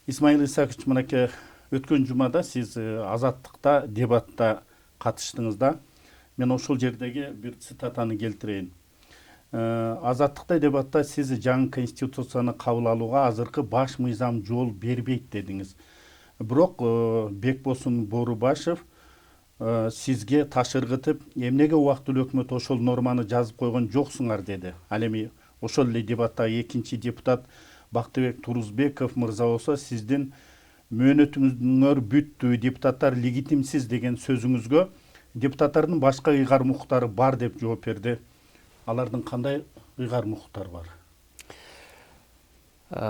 Исмаил Исакович, мынакей өткөн жумада сиз азаттыкта дебатта катыштыңыз да. Мен ошол жердеги бир цитатаны келтирейин. Азаттыкта дебатта сиз жаңы конституцияны кабыл алууга азыркы баш мыйзам жол бербейт дедиңиз. Бирок Бекбосун Боорубашев сизге таш ыргытып, эмнеге убактылуу өкмөт ошол норманы жазып койгон жоксуңар деди. Ал эми ошол эле дебатта экинчи депутат Бактыбек Турузбеков мырза болсо сиздин мөөнөтүңөр бүттү, депутаттар легитимсиз деген сөзүңүзгө депутаттардын башка ыйгар мукуктары бар деп жооп берди. Алардын кандай ыйгар мукуктары бар?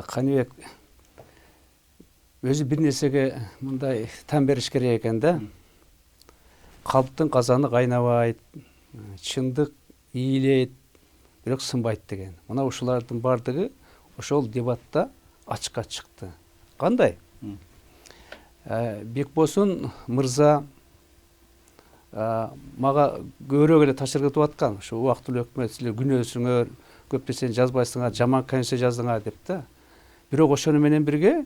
Каныбек өзү бир нерсеге мындай тан бериш керек экен да. Калптын казаны кайнабайт, чындык ийилейт, бирок сынбайт деген. Мына ушулардын бардыгы ошол дебатта ачыкка чыкты. Кандай? Бекбосун мырза мага көбүрөөк эле таш ыргытып аткан. Ушу убактылуу өкмөт силер күнөөсүңөр, көп нерсени жазбайсыңар, жаман конституция жаздыңар деп да. Бирок ошону менен бирге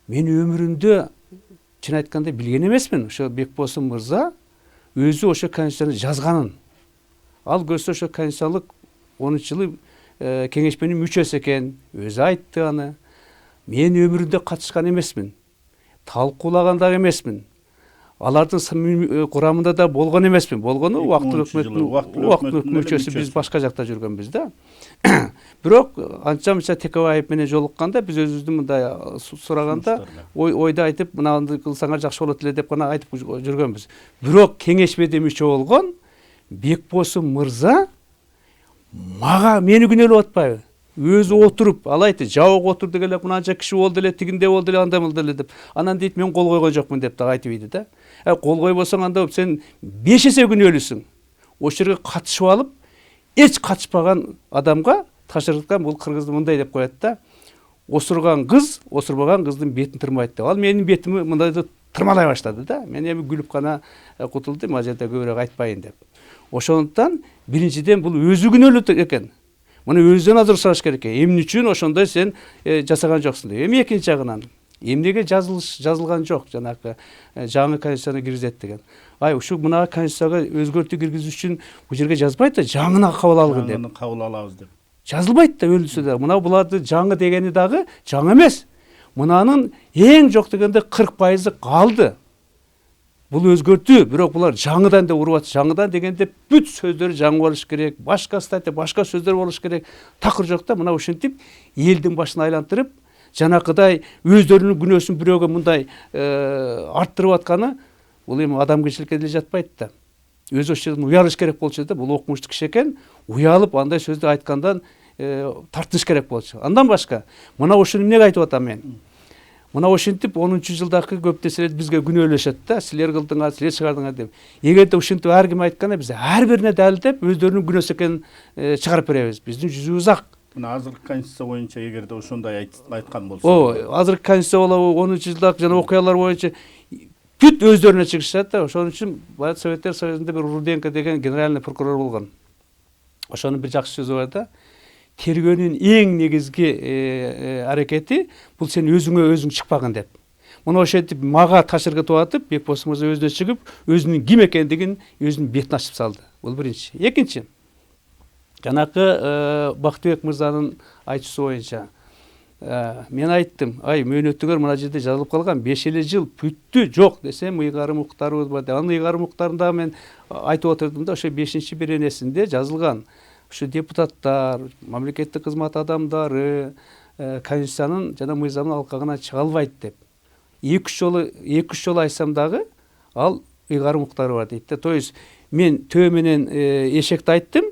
мен өмүрүмдө чын айтканда билген эмесмин. Ошо Бекбосун мырза өзү ошо конституцияны жазганын. Ал көрсө ошо конституциялык 10-жылы кеңешменин мүчөсү экен, өзү айтты аны. Мен өмүрүндө катышкан эмесмин. Талкуулаган да эмесмин. Алардын курамында да болгон эмесмин. Болгону убактылуу өкмөттүн мүчөсү, биз башка жакта жүргөнбүз да. Бирок анча-мынча Текебаев менен жолукканда биз өзүбүздүн мындай сураганда ойду айтып, мынаны кылсаңар жакшы болот эле деп гана айтып жүргөнбүз. Бирок кеңешмеде мүчө болгон Бекбосун мырза мага мени күнөөлөп атпайбы? Өзү отуруп, ал айтты, жабык отурду эле, мынанча киши болду эле, тигинде болду эле, андай болду эле деп. Анан дейт, мен кол койгон жокмун деп да айтып ийди да. Кол койбосоң анда сен 5 эсе күнөөлүсүң. Ошол жерге катышып алып, эч катышпаган адамга таш ыргыткан бул кыргызды мындай деп коет да. Осурган кыз, осурбаган кыздын бетин тырмайт деп. Ал менин бетими мындайды тырмалай баштады да. Мен эми күлүп гана кутулдум, ал жерде көбүрөөк айтпайын деп. Ошондуктан биринчиден бул өзү күнөөлүү экен. Муну өзүнөн азыр сураш керек экен. Эмне үчүн ошондой сен жасаган жоксуң деп. Эми экинчи жагынан эмнеге жазылган жок жанагы жаңы конституцияны киргизет деген. Ушу мына конституцияга өзгөртүү киргизүү үчүн бул жерге жазбайт да, жаңына кабыл алгын деп. Жаңыны кабыл алабыз деп. Жазылбайт да өлүсү да. Мына буларды жаңы дегени дагы жаңы эмес. Мунанын эң жок дегенде 40% калды. Бул өзгөртүү, бирок булар жаңыдан деп уруп атат. Жаңыдан дегенде бүт сөздөрү жаңы болуш керек, башка статья, башка сөздөр болуш керек. Такыр жок да, мына ушинтип элдин башын айлантырып, жанакыдай өздөрүнүн күнөөсүн бирөөгө мындай арттырып атканы, бул эми адамгерчиликке деле жатпайт да. Өзү ошол жерден уялыш керек болчу да, бул окумуштуу киши экен, уялып андай сөздү айткандан тартыныш керек болчу. Андан башка, мына ушуну эмнеге айтып атам мен? Мына ошентип 10-жылдагы көп нерселерди бизге күнөөлөшөт да, силер кылдыңар, силер чыгардыңар деп. Эгерде ушинтип ар ким айтканда биз ар бирине далилдеп өздөрүнүн күнөөсү экенин чыгарып беребиз. Биздин жүзүбүз ак. Мына азыркы конституция боюнча эгерде ошондой айткан болсо. Азыркы конституция болобу, 10-жылдагы жана окуялар боюнча бүт өздөрүнө чыгышат да. Ошон үчүн Советтер Союзунда бир Руденко деген генеральный прокурор болгон. Ошонун бир жакшы сөзү бар да. Тергөөнүн эң негизги аракети бул сен өзүңө өзүң чыкпагын деп. Муну ошентип мага таш ыргытып атып, Бекбосун мырза өзүнө чыгып, өзүнүн ким экендигин өзүнүн бетин ачып салды. Бул биринчи. Экинчи, жанакы Бактыбек мырзанын айтуусу боюнча мен айттым, мөөнөтүңөр мына жерде жазылып калган 5 жыл бүттү, жок десем ыйгарым укуктарыбыз бар деп. Анын ыйгарым укуктарында мен айтып отурдум да, ошо 5-биренесинде жазылган. Ушу депутаттар, мамлекеттик кызмат адамдары конституциянын жана мыйзамдын алкагына чыга албайт деп. 2-3 жолу айтсам дагы ал ыйгарым укуктары бар дейт да. То есть мен төө менен эшекти айттым.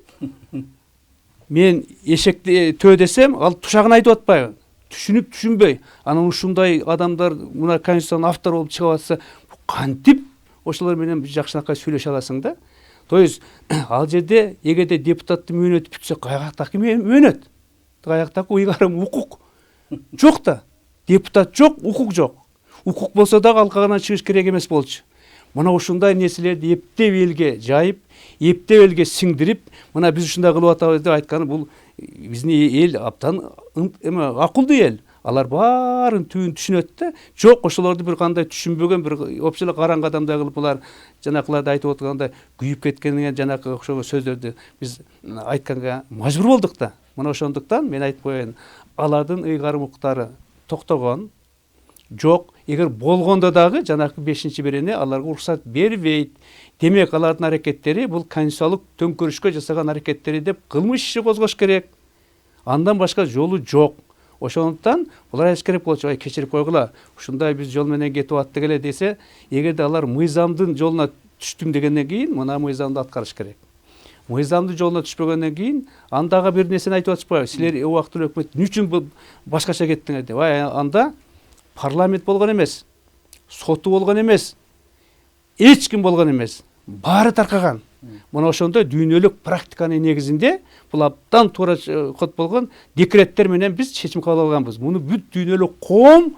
Мен эшекти төө десем, ал тушагын айтып атпайбы? Түшүнүп түшүнбөй. Анан ушундай адамдар мына конституциянын автору болуп чыгып атса, кантип ошолор менен жакшынакай сүйлөшө аласың да? То есть ал жерде эгерде депутаттын мөөнөтү бүтсө, каяктагы мөөнөт? Каяктагы ыйгарым укук жок да. Депутат жок, укук жок. Укук болсо дагы алкагынан чыгыш керек эмес болчу. Мына ушундай нерселерди эптеп элге жайып, эптеп элге сиңдирип, мына биз ушундай кылып атабыз деп айтканы бул биздин эл абдан акылдуу эл. алар баарын түбүн түшүнөт да. Жок, ошолорду бир кандай түшүнбөгөн, бир опчу эле караңгы адамдай кылып булар жанакыларды айтып отургандай күйүп кеткенинен жанакы окшогон сөздөрдү биз айтканга мажбур болдук да. Мына ошондуктан мен айтып коеюн, алардын ыйгарым укуктары токтогон жок. Эгер болгондо дагы жанакы 5-берене аларга уруксат бербейт. Демек алардын аракеттери бул конституциялык төңкөрүшкө жасаган аракеттери деп кылмыш иши козгош керек. Андан башка жолу жок. Ошондуктан булар айтыш керек болчу, ай кечирип койгула, ушундай биз жол менен кетип аттык эле десе, эгерде алар мыйзамдын жолуна түштүм дегенден кийин мына мыйзамды аткарыш керек. Мыйзамдын жолуна түшпөгөндөн кийин андагы бир нерсени айтып атышпайбы? Силер убактылуу өкмөт эмне үчүн бул башкача кеттиңер деп. Анда парламент болгон эмес, соту болгон эмес, эч ким болгон эмес. Баары таркаган. Мына ошондой дүйнөлүк практиканын негизинде бул абдан туура код болгон декреттер менен биз чечим кабыл алганбыз. Муну бүт дүйнөлүк коом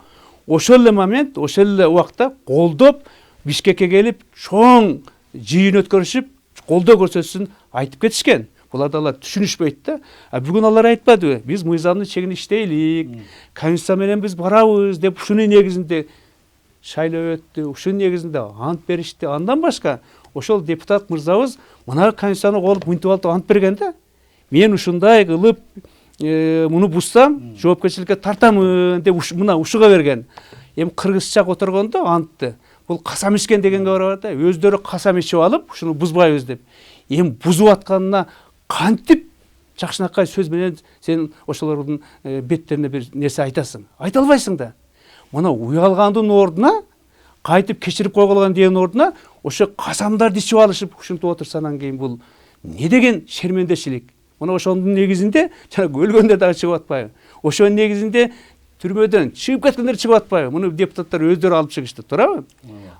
ошол эле момент, ошол эле убакта колдоп, Бишкекке келип, чоң жыйын өткөрүшүп, колдоо көрсөтсүн айтып кетишкен. Буларды алар түшүнүшпөйт да. Бүгүн алар айтпадыбы? Биз мыйзамдын чегин иштейлик, конституция менен биз барабыз деп ушунун негизинде шайлоо өттү, ушунун негизинде ант беришти. Андан башка ошол депутат мырзабыз мына конституцияны колуп мынтип алып ант берген да. Мен ушундай кылып муну буссам жоопкерчиликке тартамын деп мына ушуга берген. Эми кыргызча которгондо антты. Бул касам ичкен дегенге барат да. Өздөрү касам ичип алып, ушуну бузбайбыз деп. Эми бузуп атканына кантип жакшынакай сөз менен сен ошолордун беттерине бир нерсе айтасың? Айта албайсың да. Мына уялгандын ордуна кайтып кечирип койгулаган деген ордуна ошо касамдарды ичип алышып ушинтип отурсанан кийин бул не деген шермендешилик? Мына ошонун негизинде жана өлгөндөр дагы чыгып атпайбы? Ошонун негизинде түрмөдөн чыгып кеткендер чыгып атпайбы? Муну депутаттар өздөрү алып чыгышты, туурабы?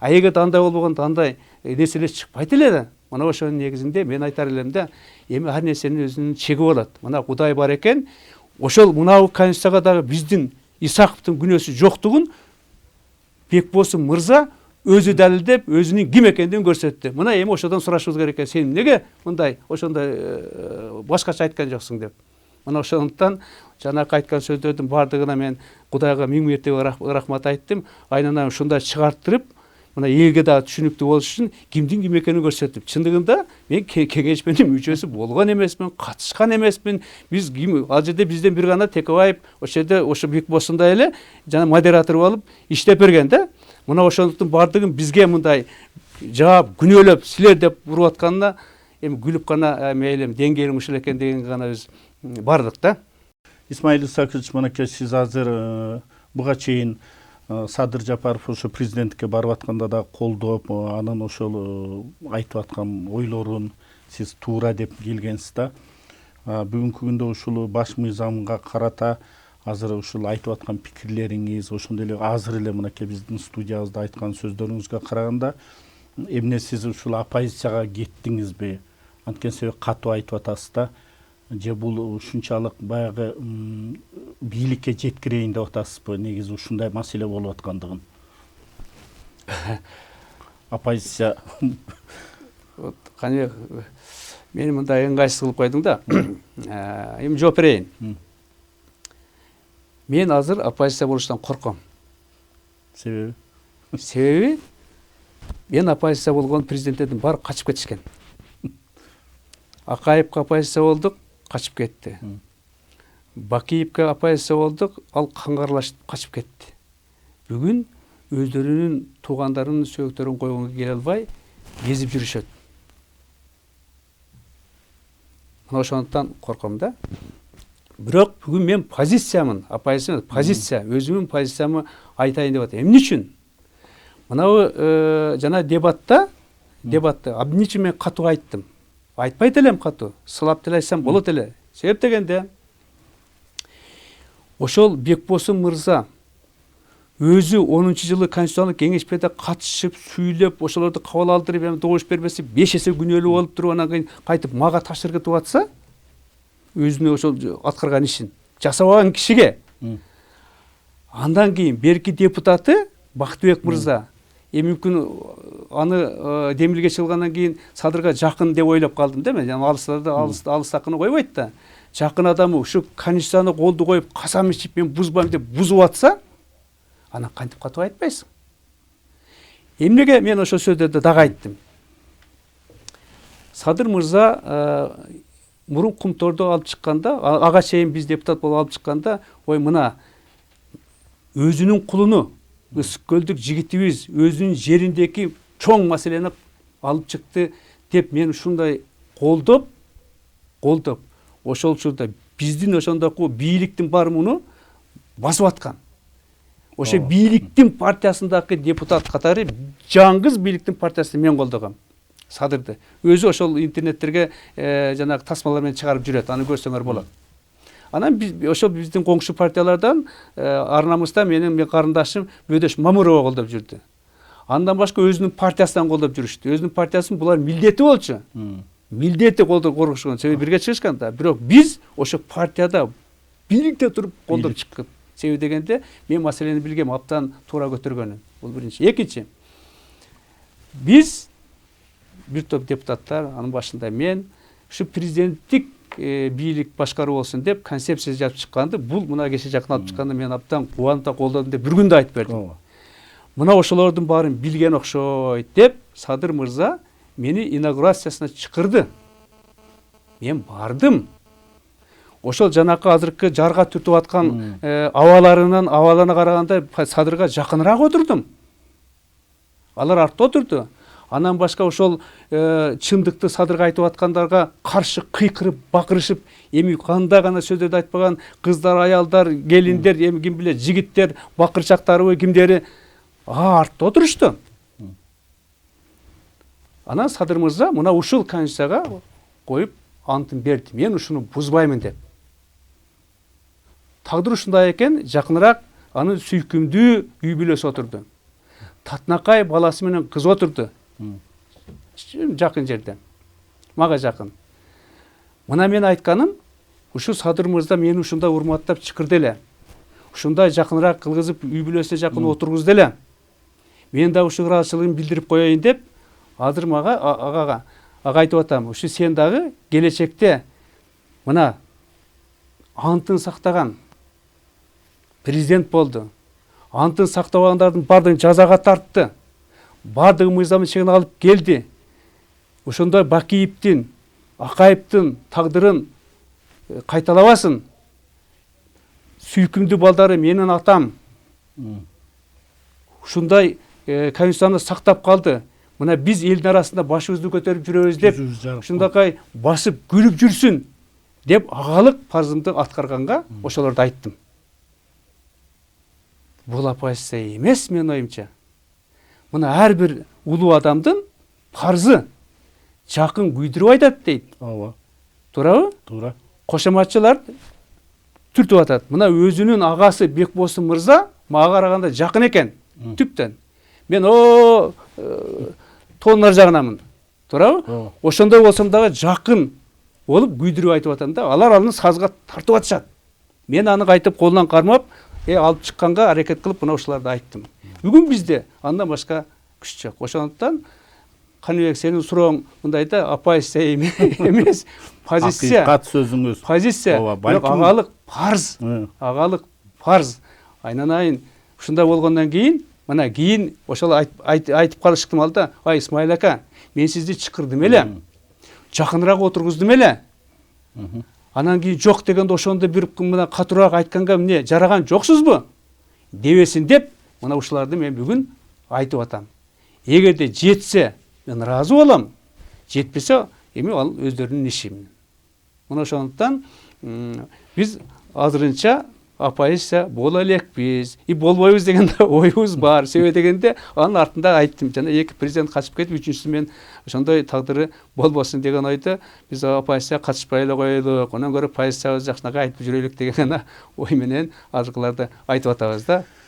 А эгерде андай болбогондо андай нерселер чыкпайт эле да. Мына ошонун негизинде мен айтар элем да, эми ар нерсенин өзүнүн чеги болот. Мына Кудай бар экен, ошол мынау конституцияга дагы биздин Исаковдун күнөөсү жоктугун Бекбосун мырза өзү далилдеп, өзүнүн ким экендигин көрсөттү. Мына эми ошодон сурашыбыз керек экен, сен эмнеге мындай ошондой башкача айткан жоксуң деп. Мына ошондуктан жанакы айткан сөздөрдүн баардыгына мен Кудайга миң мертебе рахмат айттым. Айнынан ушундай чыгарттырып, мына элге дагы түшүнүктүү болуш үчүн кимдин ким экенин көрсөтүп. Чындыгында мен кеңешменин мүчөсү болгон эмесмин, катышкан эмесмин. Биз ал жерде бизден бир гана Текебаев ошол жерде ошо Бекбосундай эле жана модератор болуп иштеп берген да. Мына ошондуктун баардыгын бизге мындай жаап, күнөөлөп, силер деп уруп атканына эми күлүп гана мейлим деңгээлиң ушул экен дегенге гана биз бардык да. Исмаил Исакович, мынакей сиз азыр буга чейин Садыр Жапаров ошо президенттикке барып атканда да колдоп, анан ошол айтып аткан ойлорун сиз туура деп келгенсиз да. Бүгүнкү күндө ушул баш мыйзамга карата азыр ушул айтып аткан пикирлериңиз, ошондой эле азыр эле мынакей биздин студиябызда айткан сөздөрүңүзгө караганда эмне сиз ушул оппозицияга кеттиңизби? Анткени себеп катуу айтып атасыз да. Же бул ушунчалык баягы бийликке жеткирейин деп атасызбы? Негизи ушундай маселе болуп аткандыгын. Оппозиция кане мени мындай ыңгайсыз кылып койдуң да. Эми жооп берейин. Мен азыр оппозиция болуштан корком. Себеби? Себеби мен оппозиция болгон президенттердин баары качып кетишкен. Акаевке оппозиция болдук, качып кетти. Бакиевке оппозиция болдук, ал каңгарлашып качып кетти. Бүгүн өздөрүнүн туугандарынын сөөктөрүн койгонго келе албай кезип жүрүшөт. Мына ошондуктан корком да. Бирок бүгүн мен позициямын, оппозиция позиция, өзүмдүн позициямы айтайын деп атам. Эмне үчүн? Мынау жана дебатта эмне үчүн мен катуу айттым? Айтпайт элем катуу, сылап деле айтсам болот эле. Себеп дегенде ошол Бекбосун мырза өзү 10-жылы конституциялык кеңешпеде катышып, сүйлөп, ошолорду кабыл алдырып, эми добуш бербесе 5 эсе күнөөлүү болуп туруп, анан кийин кайтып мага тапшырык этип атса, өзүнө ошол аткарган ишин жасабаган кишиге, андан кийин берки депутаты Бактыбек мырза эми мүмкүн аны демилге чыгылгандан кийин Садырга жакын деп ойлоп калдым да мен. Алыстакыны койбойт да. жакын адамы ушу конституцияны колду коюп касам ичип мен бузбайм деп бузуп атса, анан кантип катып айтпайсың? Эмнеге мен ошол сөздөрдү дагы айттым? Садыр мырза мурун Кумторду алып чыкканда, ага чейин биз депутат болуп алып чыкканда, ой мына өзүнүн кулуну, Ысык көлдүк жигитибиз өзүнүн жериндеги чоң маселени алып чыкты деп мен ушундай колдоп, ошол учурда биздин ошондойку бийликтин бар муну басып аткан. Ошо бийликтин партиясындагы депутат катары жаңгыз бийликтин партиясын мен колдогом. Садырды. Өзү ошол интернеттерге жанагы тасмалар менен чыгарып жүрөт. Аны көрсөңөр болот. Анан ошол биздин коңшу партиялардан Арнамызда мен карындашым Бөдөш Мамырова колдоп жүрдү. Андан башка өзүнүн партиясынан колдоп жүрүштү. Өзүнүн партиясынын булар милдети болчу. Милдети коргошкон, себеби бирге чыгышкан да. Бирок биз ошо партияда бийликте туруп колдоп чыккан. Себеби дегенде мен маселени билгем, абдан туура көтөргөнүн. Бул биринчи. Экинчи. Биз бир топ депутаттар, анын башында мен, ушу президенттик бийлик башкаруу болсун деп концепция жазып чыкканды, бул мына кеше жакын алып чыкканды мен абдан кубанып колдодум деп бир күндө айтып бердим. Мына ошолордун баарын билген окшойт деп Садыр мырза мени инаугурациясына чакырды. Мен бардым. Ошол жанакы азыркы жарга түртүп аткан абаларына караганда Садырга жакыныраак отурдум. Алар артта отурду. Анан башка ошол чындыкты Садырга айтып аткандарга каршы кыйкырып, бакырышып, эми кандай гана сөздөрдү айтпаган кыздар, аялдар, келиндер, эми ким билет, жигиттер, бакырчактарыбы, кимдери артта отурушту. Анан Садыр мырза мына ушул конституцияга коюп антын берди. Мен ушуну бузбаймын деп. Тагдыр ушундай экен, жакыныраак аны сүйкүмдүү үй бүлөсү отурду. Татнакай баласы менен кызы отурду. Жакын жерде. Мага жакын. Мына мен айтканым, ушу Садыр мырза мени ушундай урматтап чакырды эле. Ушундай жакыныраак кылгызып, үй бүлөсүнө жакын отургузду эле. Мен да ушу ыраазычылыгымды билдирип коеюн деп, азыр ага айтып атам. Ушу сен дагы келечекте мына антын сактаган президент болду. Антын сактабагандардын бардыгын жазага тартты. Бардыгы мыйзамдын чегине алып келди. Ошондой Бакиевдин, Акаевдин тагдырын кайталабасын. Сүйкүмдүү балдары менин атам. Ушундай конституцияны сактап калды. Мына биз элдин арасында башыбызды көтөрүп жүрөбүз деп, ушундакай басып күлүп жүрсүн деп агалык парзымды аткарганга ошолорду айттым. Бул оппозиция эмес менин оюмча. Мына ар бир улуу адамдын парзы жакын күйдүрүп айтат дейт. Ооба. Туурабы? Туура. Кошоматчылар түртүп атат. Мына өзүнүн агасы Бекбосун мырза мага караганда жакын экен. Түптөн. Мен тоонар жагынамын. Туурабы? Ошондой болсом дагы жакын болуп күйдүрүп айтып атам да, алар аны сазга тартып атышат. Мен аны кайтып колунан кармап, алып чыкканга аракет кылып мына ушуларды айттым. Бүгүн бизде андан башка күч жок. Ошондуктан Каныбек сенин сурооң мындай да, оппозиция эмес, позиция. Акыйкат сөзүңүз. Позиция. Агалык парз. Агалык парз. Айнанайын ушундай болгондон кийин, мына кийин ошол айтып калыштым алда, ай Исмаил ака, мен сизди чакырдым эле. Жакыныраак отургуздум эле. Анан кийин жок дегенде ошондо бир мына катуураак айтканга эмне жараган жоксузбу? Дебесин деп, мына ушуларды мен бүгүн айтып атам. Эгерде жетсе, мен ыраазы болом. Жетпесе, эми ал өздөрүнүн иши. Мына ошондуктан биз азырынча оппозиция боло элекпиз. Болбойбуз деген оюбуз бар. Себеби дегенде анын артында айттым. Жана эки президент качып кетип, үчүнчүсү мен ошондой тагдыры болбосун деген ойдо биз оппозиция катышпай эле коелук. Онон көрө позициябызды жакшыраак айтып жүрөлүк деген ой менен азыркыларды айтып атабыз да.